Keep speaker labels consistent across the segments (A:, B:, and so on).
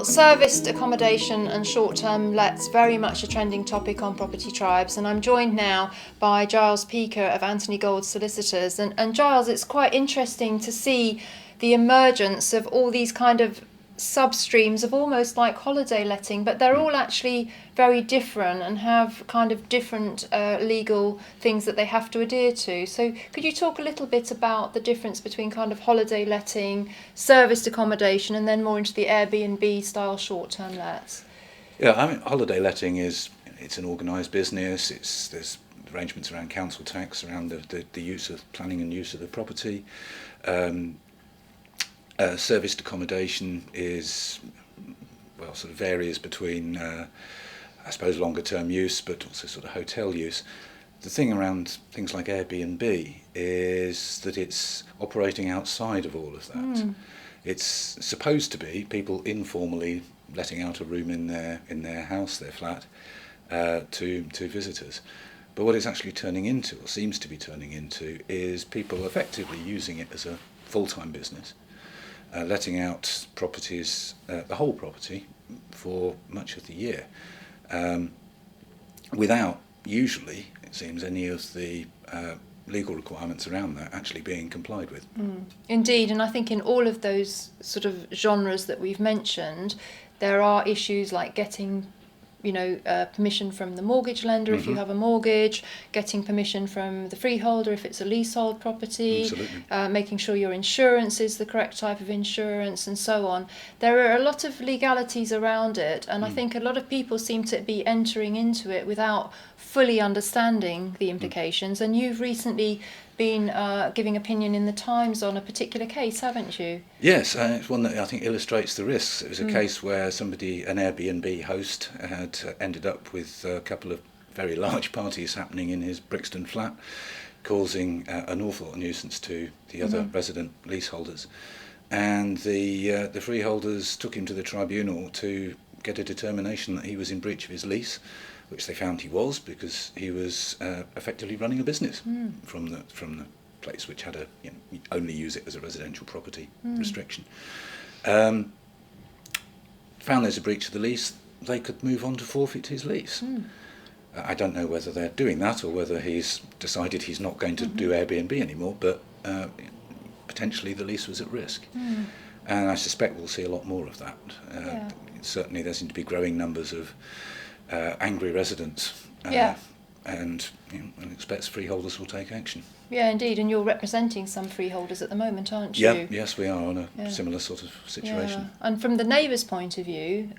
A: Well, serviced accommodation and short-term lets very much a trending topic on Property Tribes, and I'm joined now by Giles Peaker of Anthony Gold Solicitors. And Giles, it's quite interesting to see the emergence of all these kind of substreams of almost like holiday letting, but they're all actually very different and have kind of different legal things that they have to adhere to. So could you talk a little bit about the difference between kind of holiday letting, serviced accommodation, and then more into the Airbnb style short-term lets?
B: Yeah, I mean, holiday letting it's an organised business. There's arrangements around council tax, around the use of planning and use of the property. Serviced accommodation is, well, sort of varies between, I suppose, longer term use, but also sort of hotel use. The thing around things like Airbnb is that it's operating outside of all of that. It's supposed to be people informally letting out a room in their house, their flat, to visitors. But what it's actually turning into, or seems to be turning into, is people effectively using it as a full-time business. Letting out properties, the whole property, for much of the year, without usually, it seems, any of the legal requirements around that actually being complied with.
A: Indeed, and I think in all of those sort of genres that we've mentioned, there are issues like getting permission from the mortgage lender if you have a mortgage, getting permission from the freeholder if it's a leasehold property, making sure your insurance is the correct type of insurance, and so on. There are a lot of legalities around it, and I think a lot of people seem to be entering into it without fully understanding the implications. And you've recently been giving opinion in the Times on a particular case, haven't you?
B: Yes, it's one that I think illustrates the risks. It was a case where an Airbnb host, had ended up with a couple of very large parties happening in his Brixton flat, causing an awful lot of nuisance to the other resident leaseholders. And the freeholders took him to the tribunal to get a determination that he was in breach of his lease, which they found he was, because he was effectively running a business from the place, which had you only use it as a residential property restriction. Found there's a breach of the lease, they could move on to forfeit his lease. I don't know whether they're doing that or whether he's decided he's not going to do Airbnb anymore, but potentially the lease was at risk. And I suspect we'll see a lot more of that. Certainly there seem to be growing numbers of angry residents, and I expect freeholders will take action. Yeah,
A: indeed, and you're representing some freeholders at the moment, aren't you?
B: Yeah, yes, we are on a similar sort of situation.
A: Yeah. And from the neighbours' point of view,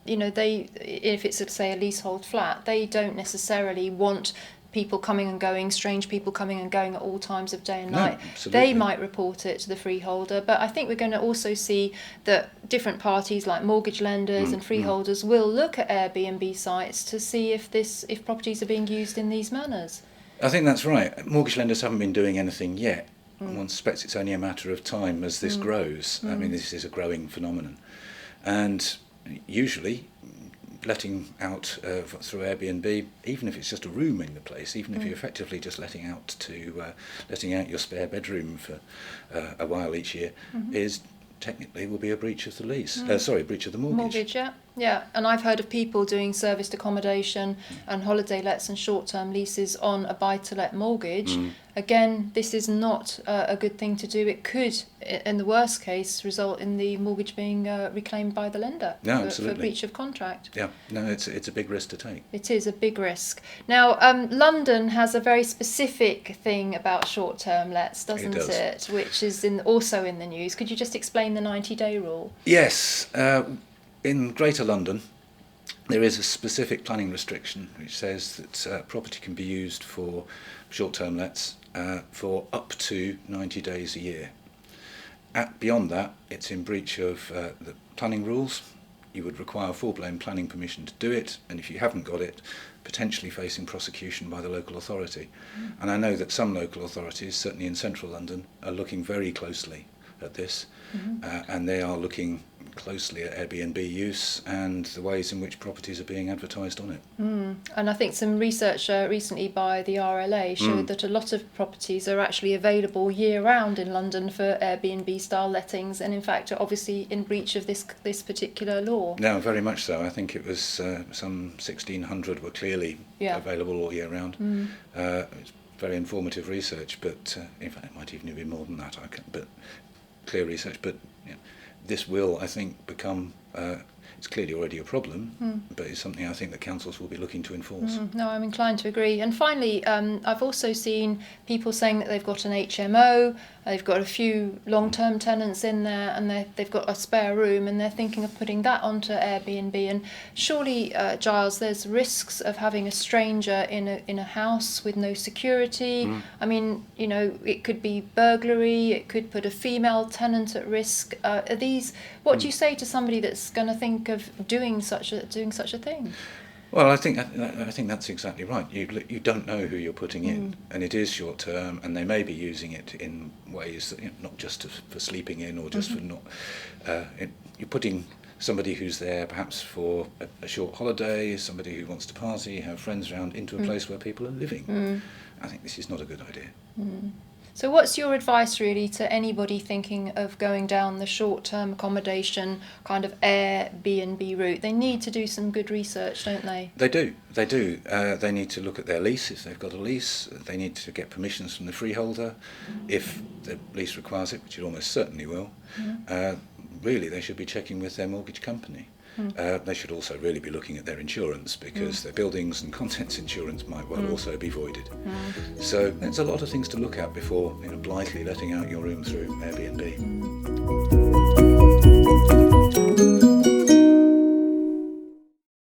A: if it's, say, a leasehold flat, they don't necessarily want people coming and going, strange people coming and going at all times of day and night. They might report it to the freeholder, but I think we're going to also see that different parties like mortgage lenders and freeholders will look at Airbnb sites to see if properties are being used in these manners.
B: I think that's right. Mortgage lenders haven't been doing anything yet. One suspects it's only a matter of time as this grows. I mean, this is a growing phenomenon. And usually letting out through Airbnb, even if it's just a room in the place, even if you're effectively just letting out your spare bedroom for a while each year, is technically will be a breach of the lease. Breach of the mortgage.
A: Yeah. And I've heard of people doing serviced accommodation and holiday lets and short-term leases on a buy-to-let mortgage. Again, this is not a good thing to do. It could, in the worst case, result in the mortgage being reclaimed by the lender for breach of contract.
B: Yeah, no, it's a big risk to take.
A: It is a big risk. Now, London has a very specific thing about short-term lets, doesn't it? Which is also in the news. Could you just explain the 90-day rule?
B: Yes. In Greater London, there is a specific planning restriction which says that property can be used for short-term lets for up to 90 days a year. Beyond that, it's in breach of the planning rules. You would require full-blown planning permission to do it, and if you haven't got it, potentially facing prosecution by the local authority. And I know that some local authorities, certainly in central London, are looking very closely at this, and they are looking closely at Airbnb use and the ways in which properties are being advertised on it.
A: And I think some research recently by the RLA showed that a lot of properties are actually available year-round in London for Airbnb-style lettings, and in fact are obviously in breach of this particular law.
B: No, very much so. I think it was some 1,600 were clearly available all year round. It's very informative research, but in fact it might even be more than that. But clear research. But this will, I think, become. It's clearly already a problem, but it's something I think that councils will be looking to enforce.
A: No, I'm inclined to agree. And finally, I've also seen people saying that they've got an HMO, they've got a few long-term tenants in there, and they've got a spare room, and they're thinking of putting that onto Airbnb. And surely, Giles, there's risks of having a stranger in a house with no security. I mean, it could be burglary, it could put a female tenant at risk. What do you say to somebody that's going to think of doing such a thing?
B: Well, I think that's exactly right. You don't know who you're putting in, and it is short term, and they may be using it in ways that, not just for sleeping in or just for not. You're putting somebody who's there perhaps for a short holiday, somebody who wants to party, have friends around, into a place where people are living. I think this is not a good idea.
A: So what's your advice really to anybody thinking of going down the short-term accommodation kind of Airbnb route? They need to do some good research, don't they?
B: They do. They need to look at their lease, if they've got a lease. They need to get permissions from the freeholder, if the lease requires it, which it almost certainly will. Really, they should be checking with their mortgage company. They should also really be looking at their insurance, because their buildings and contents insurance might well also be voided. So there's a lot of things to look at before blithely letting out your room through Airbnb.